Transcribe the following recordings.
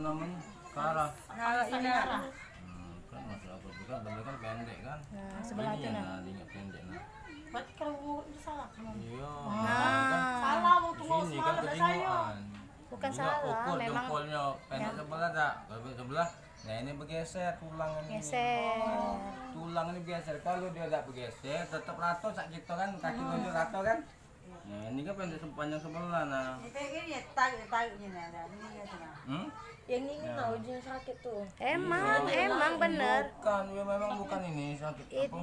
namanya? Karah. Ini Kan masuk aku juga, tapi kan pendek kan. Nah, sebelah Ini itu nah. ini pendek nah. berarti kalau itu salah. Iya. Nah, Salah mau Di tunggu sini kan semalam saya. kedingoan. bukan Juga salah, ukur memang jempolnya pendek sebelah tak? Kalau sebelah, nah ini bergeser tulang ini. geser. Tulang ini bergeser. Kalau dia tak bergeser, tetap rato sak gitu kan, kaki nunjuk rato kan. Nah ini kan pendek sepanjang sebelah nah. Kayak gini ya, tarik-tariknya ada. Ini ya tengah. Yang ini tahu ujungnya sakit tuh. Emang bener. Bukan, ya memang bukan ini sakit apa?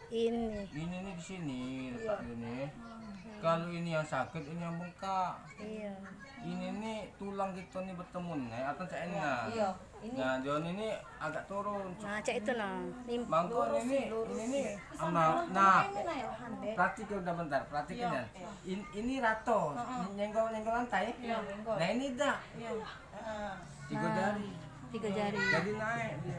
Ini. Ini nih di sini, letak ini. Kalau ini yang sakit, ini yang bengkak. Iya. Ini nih tulang kita nih bertemu nih, atau cak enak. Iya, ini Nah, John ini agak turun. Nah, cek itu nah. Mangkuk ini nih, nah, nah ya hande. perhatikan udah bentar, perhatikan ya. Ini rato, nyenggol lantai. Nah ini dah, tiga jari. 3 jari. Jadi naik dia.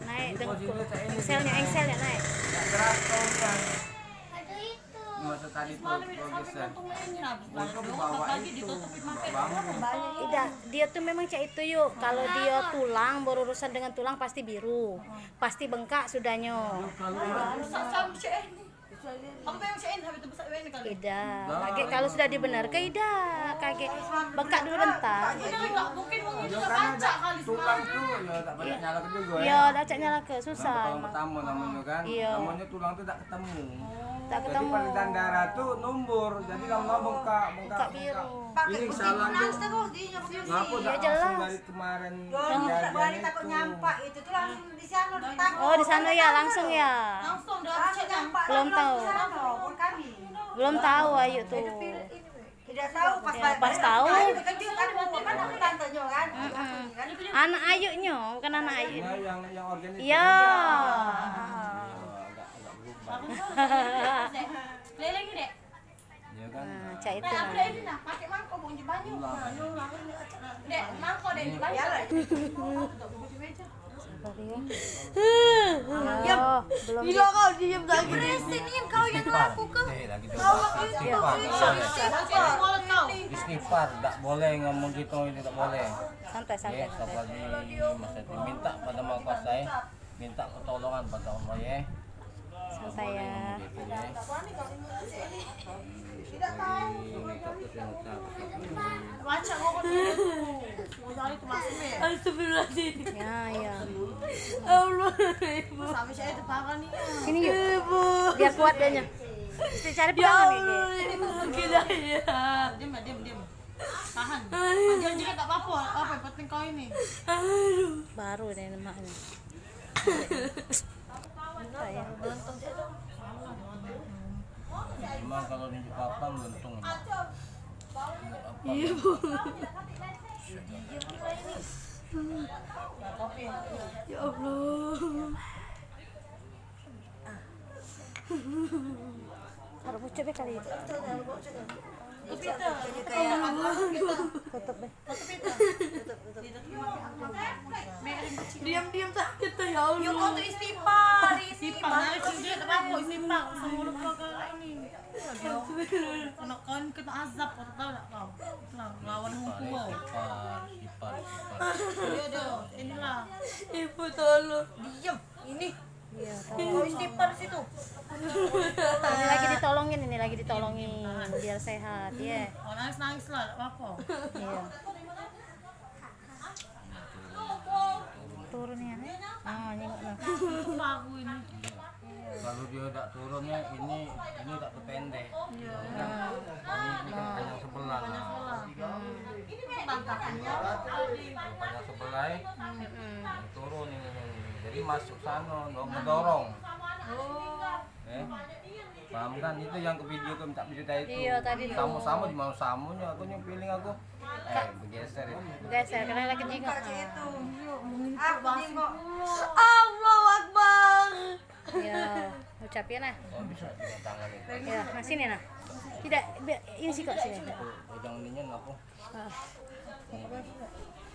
Naik Di posisi dengkul. cak ini. Engselnya naik. Nggak gerato kan. Masa tadi tuh geser. Untuk bawa itu, bangun. Tidak, dia tuh memang cak itu yuk. Kalau dia tulang berurusan dengan tulang pasti biru. Pasti bengkak sudahnya. Sama si ini. Apa memang si ini habis itu besar ini kali. Tidak. Kaget kalau sudah dibenar tidak. Kaget bengkak dulu bentar. Ini enggak mungkin Ya sudah kan baca ada kali tulang tuh, ya tak banyak nyala ke juga ya. Iya, dah cak nyala ke Nah, susah. pertama namanya kan, Iya. namanya tulang tuh tak ketemu. Tak Jadi ketemu. palitan darah tuh numbur, jadi lama-lama bengkak. Bengkak biru. Ini kesalahan tuh. terus dia nyampe Ngapa Iya, tak jelas. langsung dari kemarin balik kejadian takut itu? nyampak itu tuh langsung di sana takut. Oh, di sana ya langsung ya. Langsung dah cek nyampak. Belum tahu. Bukan kami. Belum tahu Ayu tuh. Tidak tahu pas Ya, pas tahu. kecil kan bukan aku tantenya kan. Anak Ayunya, bukan anak Ayu. Nah, yang organik. Iya. Agak Leleng ini dek. ya kan. Nah, cak itu. Nah, udah ini nah, pakai mangkok mau di banyu. Dek, mangkok dek di banyu. Ya, belum. Gila kau diam lagi. Ini kau yang lakukan. Lagi istighfar. Mulut kau. Istighfar, tak boleh ngomong gitu ini tak boleh. Santai, santai, Ya, santai. apalagi masa diminta pada Maha Kuasa ya. Minta pertolongan pada Allah ya. Santai ya. Gitu ya. Baca kok dulu. Mau cari tuh masuknya. Astagfirullahaladzim. Ya, ya. Allah, ibu. Sampai saya itu parah nih. Sini yuk. Ibu. Biar kuat dianya. Mesti cari Ya pegangan nih. Allah, ibu. Gila ya. Diam. Tahan. Jangan tak apa-apa. Apa yang penting kau ini. Aduh. Baru deh lemaknya. Saya. Emang kalau nunjuk papan untung. Ibu. Ya Allah. Harus coba kali itu. Tutup deh. Diam-diam sakit tuh ya Allah. Yuk kau tuh istighfar. Nah, dia tak apa istighfar. Mulut kau ke ini. Kau kena azab kau tahu tak kau? Lawan hukum. Sifat. Dia inilah. Ibu tolong. Diam. Ini. Iya. Kau istighfar situ. Ini lagi ditolongin biar sehat ya. Kau nangis lah, tak apa. Iya. Turun ya. Ah, nyengok nah. Itu baru ini. Kalau dia tak turunnya ini tak pendek. Ini kan panjang sebelah. Panjang sebelah turun ini. Jadi masuk sana, ngedorong. Paham kan? Itu yang ke video ke minta video tadi itu. Iya, tadi tuh. Sama-sama di mau samunya aku yang feeling aku. Bergeser itu. Geser karena lagi nyengok. Aku nengok. Allahu Akbar. Ya, ucapin nah. Oh bisa dengan tangan itu. Ya, nah sini nah. Tidak, ini sih kok sini. Pegang ininya apa? Ah.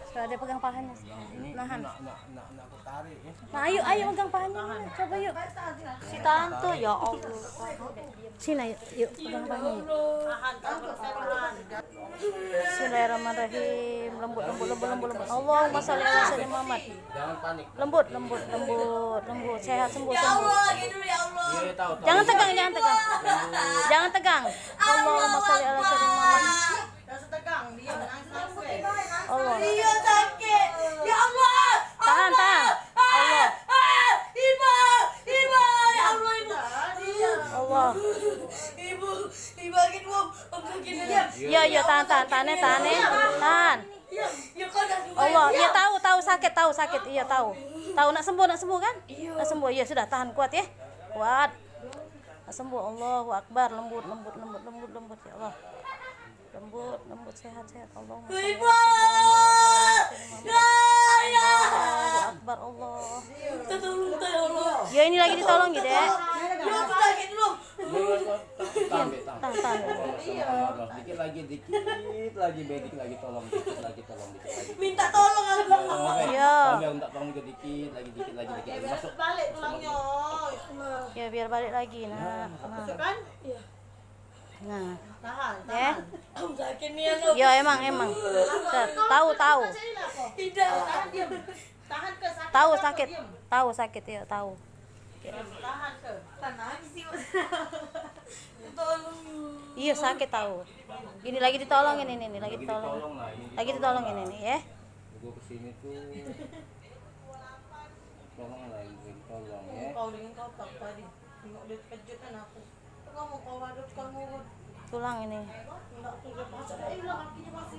Sudah ada pegang pahanya. Ini Nahan. nak aku tarik ya. Nah, ayo pegang pahanya. Coba yuk. Si tante ya Allah. Sini yuk, pegang pahanya yuk. Tahan, tahan. Bismillahirrahmanirrahim. Lembut. Allahumma sholli ala sayyidina Muhammad. Jangan panik. Lembut. Sehat, sembuh. lagi dulu ya Allah. Iya, tahu. Jangan tegang. Allahumma sholli ala sayyidina Muhammad. Jangan tegang, diam, nangis. Allah. Iya sakit. Ya Allah. Tahan. Allah. Ibu. Ya Allah ibu. Allah. Ibu sakit bu. Iya, tahan. Ya kau dah Allah, ya tahu sakit. Iya tahu. Tahu nak sembuh kan? Nak sembuh. Ya sudah, tahan kuat ya. Kuat. Nak sembuh. Allahu Akbar. Lembut ya Allah. Lembut sehat. Allahumma sholli Ibu. Ya. Allahu Akbar Allah. Tolong ya Allah. Ya ini lagi ditolong gitu ya. Ya aku sakit dulu. Tahan. Tahan. Dikit lagi, bedik lagi, tolong dikit lagi. Minta tolong aku. Iya. Sambil minta tolong juga dikit lagi. Masuk. Balik tulangnya. Ya biar balik lagi. Nah. Kan? Nah. Tahan. Ya. Aku sakit nih aku. Ya emang. Tahu. Tidak. Tahan ke sakit. Tahu sakit ya, tahu. Tahan ke. Tolong. Iya sakit tahu. Ini lagi ditolongin ini lagi ditolong. Tolong lah ini. Lagi ditolongin ini ya. Gue kesini tuh. Tolong ya. Kau dengan kau tak tadi. Tengok dia kejut kan aku. Kamu kau hadap kamu. Tulang ini. Enggak tuh pasal. Hilang kakinya masih.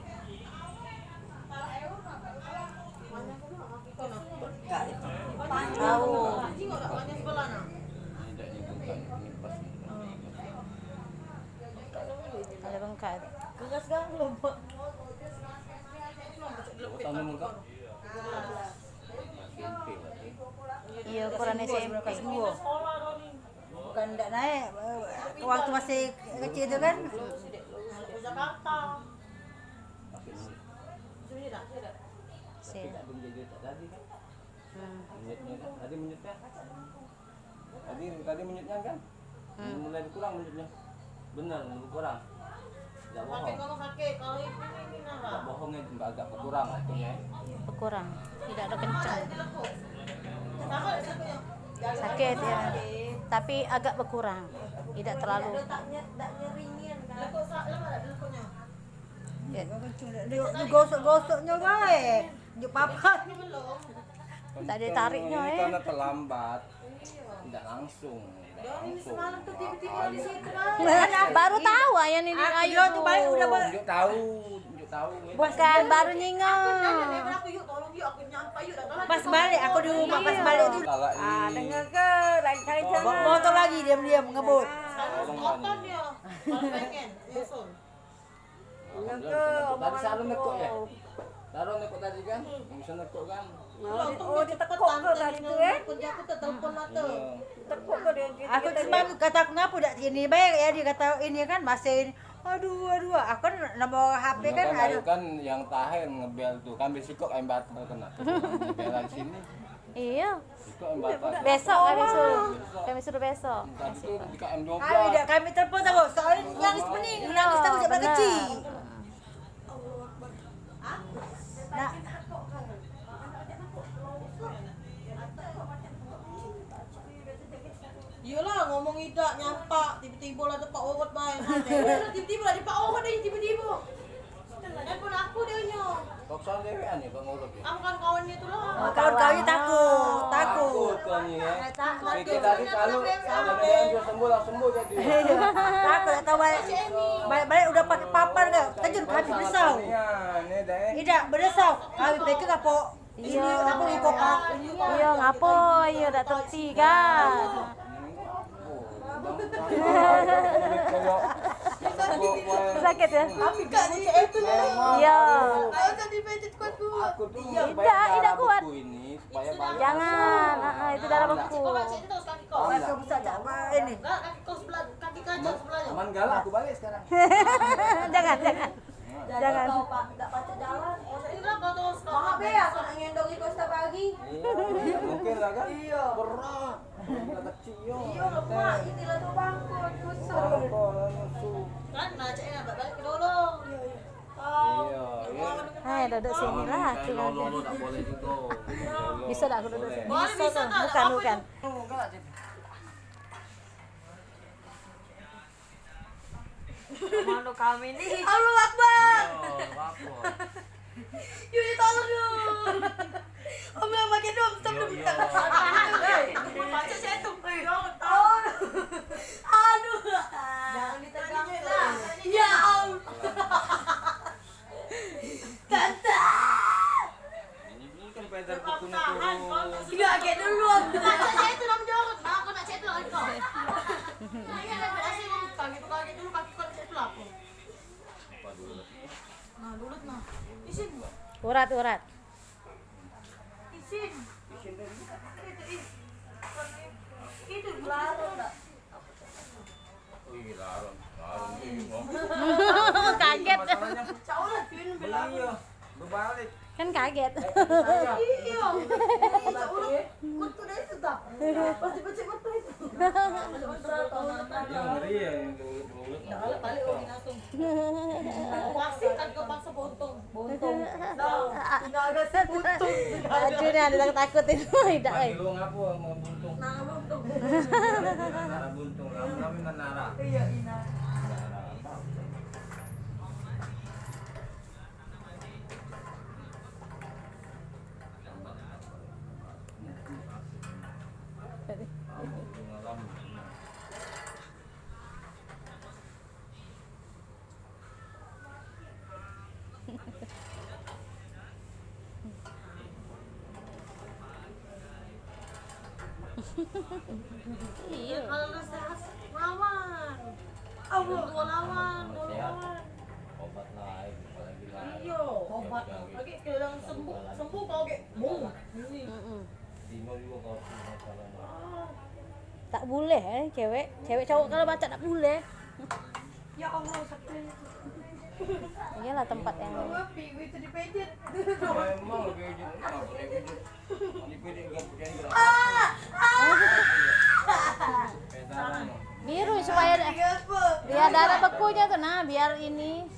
Mana aku bilang kaki kau nak. Tahu. Tengok tak banyak sebelah nak. Tidak dibuka ini pas. Ada bengkak. Gegas kan belum. Tangan muka. SMP berarti. Iya ukuran SMP. Bukan tidak naik waktu masih kecil itu kan. Jakarta. Sih. Tidak belum jadi tadi kan. Minutnya kan? Tadi minutnya. Tadi minutnya kan? Mulai berkurang minutnya. Benar, berkurang. Tidak Sakit bohong. kamu sakit. Kalau ini Tidak nah. bohongnya agak berkurang artinya. Berkurang. Tidak ada kencang. Sakit sakitnya. Sakit ya. Tapi agak berkurang. Tidak terlalu. Lekuk lama tak lekuknya. Ya. Digosok-gosoknya baik. Juk papa. Belum. Tak ada tariknya Ini ya. karena terlambat. Tidak langsung. Ini semalam tuh tiba-tiba di situ. Baru tahu ayah ini Ayu Dia tuh baik udah Tunjuk tahu. bukan baru nyingok. Aku yuk tolong yuk aku nyampe yuk dah. pas balik aku di rumah pas balik itu. Salah ini. Dengar ke lagi cari motor lagi diam-diam ngebut. Nonton dia. Kalau pengen nyusul. Tadi Sarun nekuk ya? Sarun nekuk tadi kan? Bisa nekuk kan? Oh ditekuk ke tadi tu kan. Aku telepon mata. Tekuk ke dia. Aku cuma kata kenapa dak sini baik ya dia kata ini kan masih ini. Aduh, aku kan nomor HP kan ada. Kan yang tahan ngebel tuh kan besikok ayam batal kena. Ngebelan sini. Iya. Sikok ayam batal. Besok kami suruh besok. Tadi tuh di KM 12. Kami telepon tahu soalnya nangis pening, nangis tahu sebelah benar. kecil. Nah, Iyalah ngomong tidak nyampak tiba-tiba lah ada Pak Owot main. Tiba-tiba lah ada Pak Owot aja tiba-tiba. Handphone aku dia nyo. Koksan dewean ya Bang Uluk ya. Aku kan kawannya itu lah. kawan-kawannya takut. Takut kan ya. Pikir tadi kalau yang dia sembuh langsung sembuh jadi. Takut tak tahu balik udah pakai papan enggak? Terjun kami bersau. Iya, ini dah. Tidak bersau. Kami pikir apa? Ini apa di kopak? Iya ngapo iya udah terti kan. Sakit ya? Iya. Aku tuh Tidak kuat. ini supaya banyak. Jangan, itu darah beku. Kaki terus kaki kau. Kau bisa apa ini? Enggak kaki kau sebelah kaki kaca sebelahnya. Aman galak aku balik sekarang. Jangan. Jangan. Enggak baca jalan. Ini lah kau terus kau. Maaf ya, aku nak ngendong itu setiap pagi. Iya, mungkin lah kan? Iya. Berat. Udah kecil. Iya, Mak, inilah tuh bangku, kusur. nyusu. Kan nah ceknya balik ke dulu. Hai, duduk sini lah aku. Lolo tak boleh juga. Bisa tak aku duduk sini? Boleh, bisa tak? Bukan, Apa bukan. Enggak, Cip. Mano kami nih. Allahu Akbar. Lapor. Yuni tolong dong. Om yang pakai dong, stop dong. Baca saya tuh. Aduh. Jangan ditegang. Ya Allah. Tante. Ini kan pedar bukunya turun. Enggak, kayak dulu. Baca saya tuh nama jorok. Nah, aku nak chat lo kau. Nah, iya, daripada saya ngomong kaget dulu kaki kau chat lo aku. Apa dulu? Nah, dulu nah. Isin. Urat. Isin. Itu larang enggak? Wih, larang. Larang ini mau. Kaget. Masalahnya Caulah pin bilang. iya. Berbalik. Kan kaget. Saya. Iya. Caulah. Kutu deh itu tak. Pasti baca itu. Dia ngeri ya mulut. Kalau balik lagi langsung. Wasit kan kau paksa bontong. Nah, tinggal ada sebutung. Aduh, nih ada takut itu. Tidak, Pagi lu ngapu mau buntung. Nah, bontong. Nara buntung. Kami nara. Iya, ina. Iya. Kalau lu sehat, lawan. Allah, lawan. Obat lain, apalagi lain. Iya, obat. Lagi kalau sembuh kau kayak bung. Ini. Dino juga kalau masalahnya. Tak boleh cewek cowok kalau baca tak boleh. Ya Allah, sakit. Iyalah tempat yang Piwi itu dipejet. Memang lebih ujung. Nggak boleh ujung. Dipilih nggak punya gerak. Pedaran. biru supaya biar darah bekunya tuh nah biar ini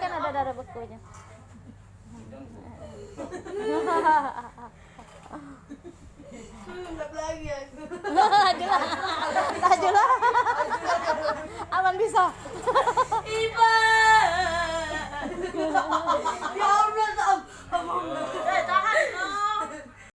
kan ada darah bekunya. Enggak lagi aku.